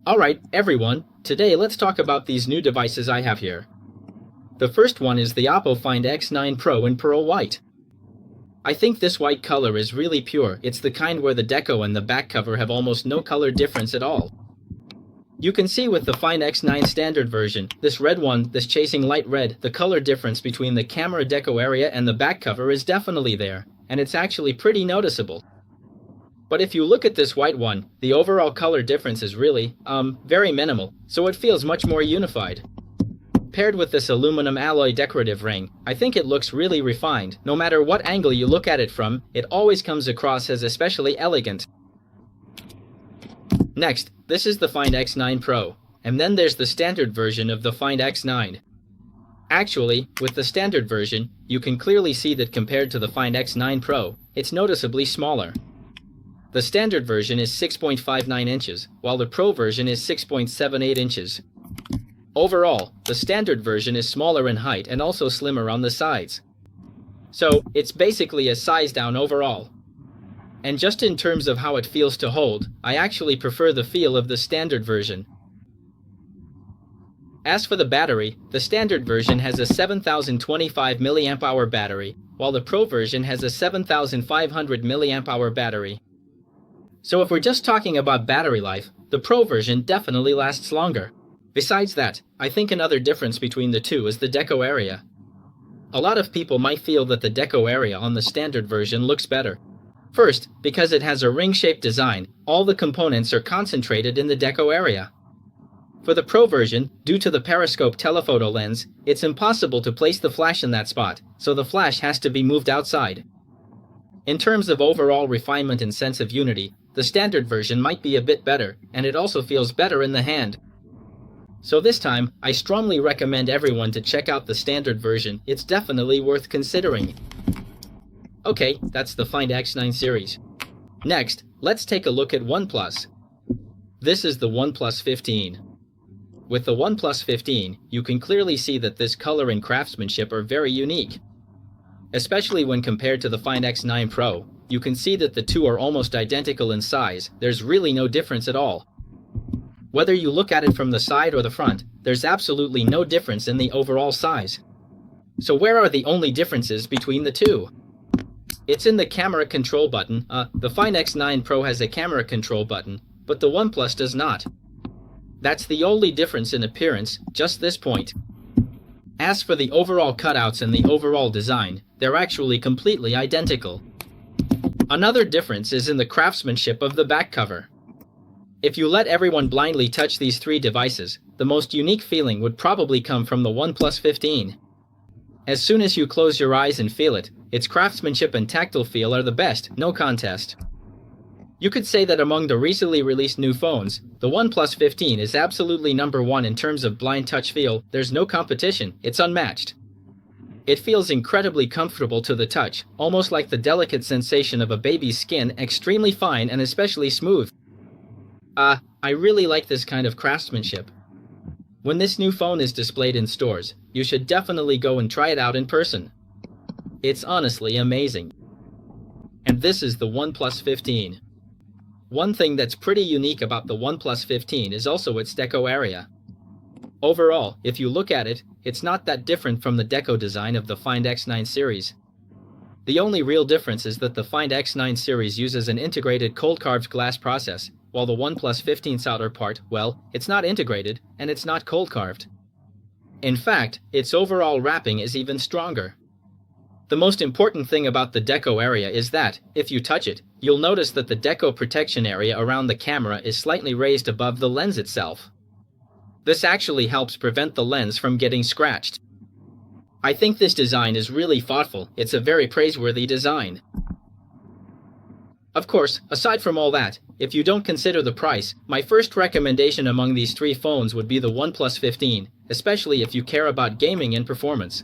Alright, everyone, today let's talk about these new devices I have here. The first one is the Oppo Find X9 Pro in Pearl White. I think this white color is really pure. It's the kind where the deco and the back cover have almost no color difference at all. You can see with the Find X9 standard version, this red one, this chasing light red, the color difference between the camera deco area and the back cover is definitely there, and it's actually pretty noticeable. But if you look at this white one, the overall color difference is really, very minimal, so it feels much more unified. Paired with this aluminum alloy decorative ring, I think it looks really refined. No matter what angle you look at it from, it always comes across as especially elegant. Next, this is the Find X9 Pro, and then there's the standard version of the Find X9. Actually, with the standard version, you can clearly see that compared to the Find X9 Pro, it's noticeably smaller. The standard version is 6.59 inches, while the Pro version is 6.78 inches. Overall, the standard version is smaller in height and also slimmer on the sides. So, it's basically a size down overall. And just in terms of how it feels to hold, I actually prefer the feel of the standard version. As for the battery, the standard version has a 7025 mAh battery, while the Pro version has a 7500 mAh battery. So if we're just talking about battery life, the Pro version definitely lasts longer. Besides that, I think another difference between the two is the deco area. A lot of people might feel that the deco area on the standard version looks better. First, because it has a ring-shaped design, all the components are concentrated in the deco area. For the Pro version, due to the periscope telephoto lens, it's impossible to place the flash in that spot, so the flash has to be moved outside. In terms of overall refinement and sense of unity, the standard version might be a bit better, and it also feels better in the hand. So this time, I strongly recommend everyone to check out the standard version. It's definitely worth considering. Okay, that's the Find X9 series. Next, let's take a look at OnePlus. This is the OnePlus 15. With the OnePlus 15, you can clearly see that this color and craftsmanship are very unique. Especially when compared to the Find X9 Pro, you can see that the two are almost identical in size. There's really no difference at all. Whether you look at it from the side or the front, there's absolutely no difference in the overall size. So where are the only differences between the two? It's in the camera control button. The Find X9 Pro has a camera control button, but the OnePlus does not. That's the only difference in appearance, just this point. As for the overall cutouts and the overall design, they're actually completely identical. Another difference is in the craftsmanship of the back cover. If you let everyone blindly touch these three devices, the most unique feeling would probably come from the OnePlus 15. As soon as you close your eyes and feel it, its craftsmanship and tactile feel are the best, no contest. You could say that among the recently released new phones, the OnePlus 15 is absolutely number one in terms of blind touch feel. There's no competition, it's unmatched. It feels incredibly comfortable to the touch, almost like the delicate sensation of a baby's skin, extremely fine and especially smooth. I really like this kind of craftsmanship. When this new phone is displayed in stores, you should definitely go and try it out in person. It's honestly amazing. And this is the OnePlus 15. One thing that's pretty unique about the OnePlus 15 is also its deco area. Overall, if you look at it, it's not that different from the deco design of the Find X9 series. The only real difference is that the Find X9 series uses an integrated cold-carved glass process, while the OnePlus 15's outer part, well, it's not integrated, and it's not cold-carved. In fact, its overall wrapping is even stronger. The most important thing about the deco area is that, if you touch it, you'll notice that the deco protection area around the camera is slightly raised above the lens itself. This actually helps prevent the lens from getting scratched. I think this design is really thoughtful. It's a very praiseworthy design. Of course, aside from all that, if you don't consider the price, my first recommendation among these three phones would be the OnePlus 15, especially if you care about gaming and performance.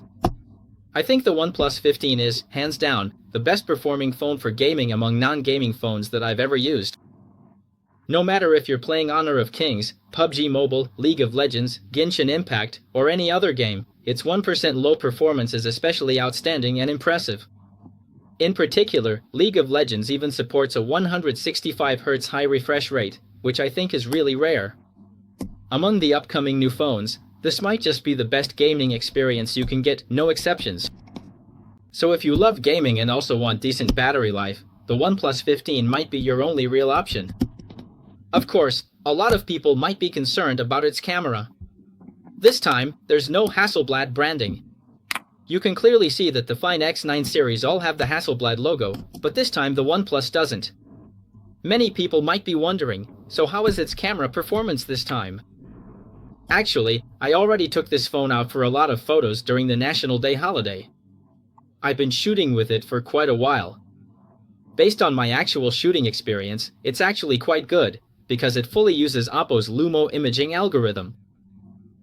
I think the OnePlus 15 is, hands down, the best performing phone for gaming among non-gaming phones that I've ever used. No matter if you're playing Honor of Kings, PUBG Mobile, League of Legends, Genshin Impact, or any other game, its 1% low performance is especially outstanding and impressive. In particular, League of Legends even supports a 165Hz high refresh rate, which I think is really rare. Among the upcoming new phones, this might just be the best gaming experience you can get, no exceptions. So if you love gaming and also want decent battery life, the OnePlus 15 might be your only real option. Of course, a lot of people might be concerned about its camera. This time, there's no Hasselblad branding. You can clearly see that the Find X9 series all have the Hasselblad logo, but this time the OnePlus doesn't. Many people might be wondering, so how is its camera performance this time? Actually, I already took this phone out for a lot of photos during the National Day holiday. I've been shooting with it for quite a while. Based on my actual shooting experience, it's actually quite good, because it fully uses Oppo's Lumo imaging algorithm.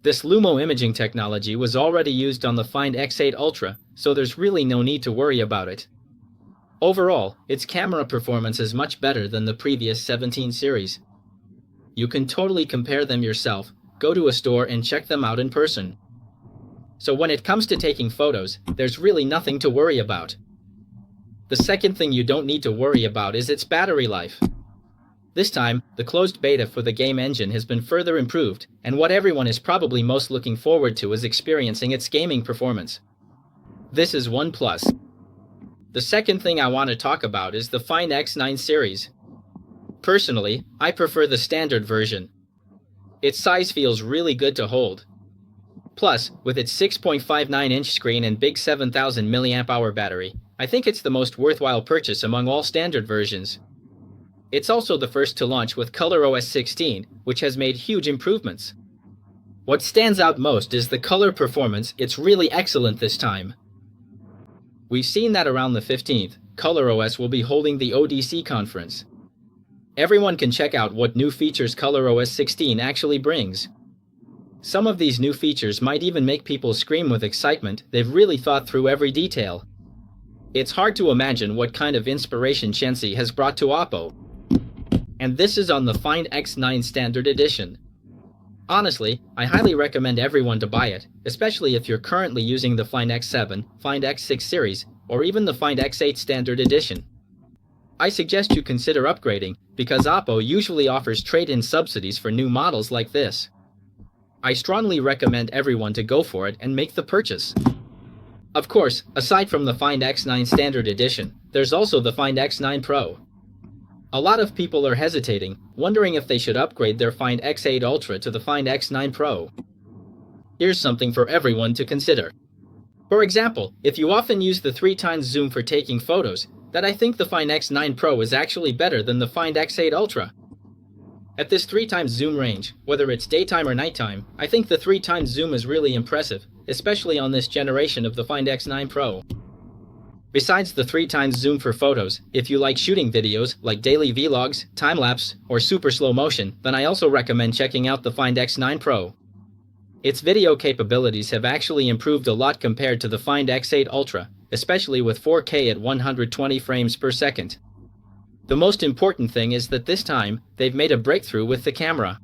This Lumo imaging technology was already used on the Find X8 Ultra, so there's really no need to worry about it. Overall, its camera performance is much better than the previous 17 series. You can totally compare them yourself, go to a store and check them out in person. So when it comes to taking photos, there's really nothing to worry about. The second thing you don't need to worry about is its battery life. This time, the closed beta for the game engine has been further improved, and what everyone is probably most looking forward to is experiencing its gaming performance. This is OnePlus. The second thing I want to talk about is the Find X9 series. Personally, I prefer the standard version. Its size feels really good to hold. Plus, with its 6.59-inch screen and big 7000 mAh battery, I think it's the most worthwhile purchase among all standard versions. It's also the first to launch with ColorOS 16, which has made huge improvements. What stands out most is the color performance. It's really excellent this time. We've seen that around the 15th, ColorOS will be holding the ODC conference. Everyone can check out what new features ColorOS 16 actually brings. Some of these new features might even make people scream with excitement. They've really thought through every detail. It's hard to imagine what kind of inspiration Shensi has brought to Oppo. And this is on the Find X9 Standard Edition. Honestly, I highly recommend everyone to buy it, especially if you're currently using the Find X7, Find X6 series, or even the Find X8 Standard Edition. I suggest you consider upgrading, because Oppo usually offers trade-in subsidies for new models like this. I strongly recommend everyone to go for it and make the purchase. Of course, aside from the Find X9 Standard Edition, there's also the Find X9 Pro. A lot of people are hesitating, wondering if they should upgrade their Find X8 Ultra to the Find X9 Pro. Here's something for everyone to consider. For example, if you often use the 3x zoom for taking photos, then I think the Find X9 Pro is actually better than the Find X8 Ultra. At this 3x zoom range, whether it's daytime or nighttime, I think the 3x zoom is really impressive, especially on this generation of the Find X9 Pro. Besides the 3x zoom for photos, if you like shooting videos like daily vlogs, time-lapse, or super slow motion, then I also recommend checking out the Find X9 Pro. Its video capabilities have actually improved a lot compared to the Find X8 Ultra, especially with 4K at 120 frames per second. The most important thing is that this time, they've made a breakthrough with the camera.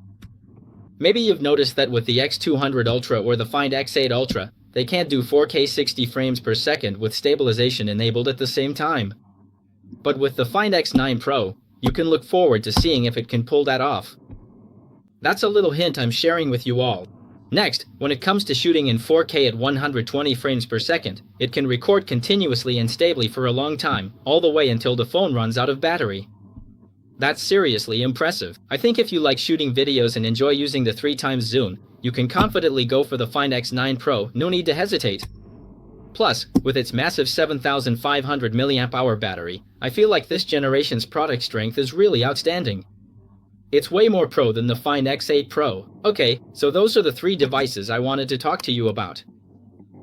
Maybe you've noticed that with the X200 Ultra or the Find X8 Ultra, they can't do 4K 60 frames per second with stabilization enabled at the same time. But with the Find X9 Pro, you can look forward to seeing if it can pull that off. That's a little hint I'm sharing with you all. Next, when it comes to shooting in 4K at 120 frames per second, it can record continuously and stably for a long time, all the way until the phone runs out of battery. That's seriously impressive. I think if you like shooting videos and enjoy using the 3x zoom, you can confidently go for the Find X9 Pro, no need to hesitate. Plus, with its massive 7500 mAh battery, I feel like this generation's product strength is really outstanding. It's way more pro than the Find X8 Pro. Okay, so those are the 3 devices I wanted to talk to you about.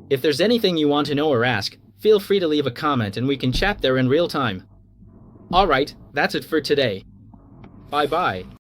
If there's anything you want to know or ask, feel free to leave a comment and we can chat there in real time. Alright, that's it for today. Bye bye.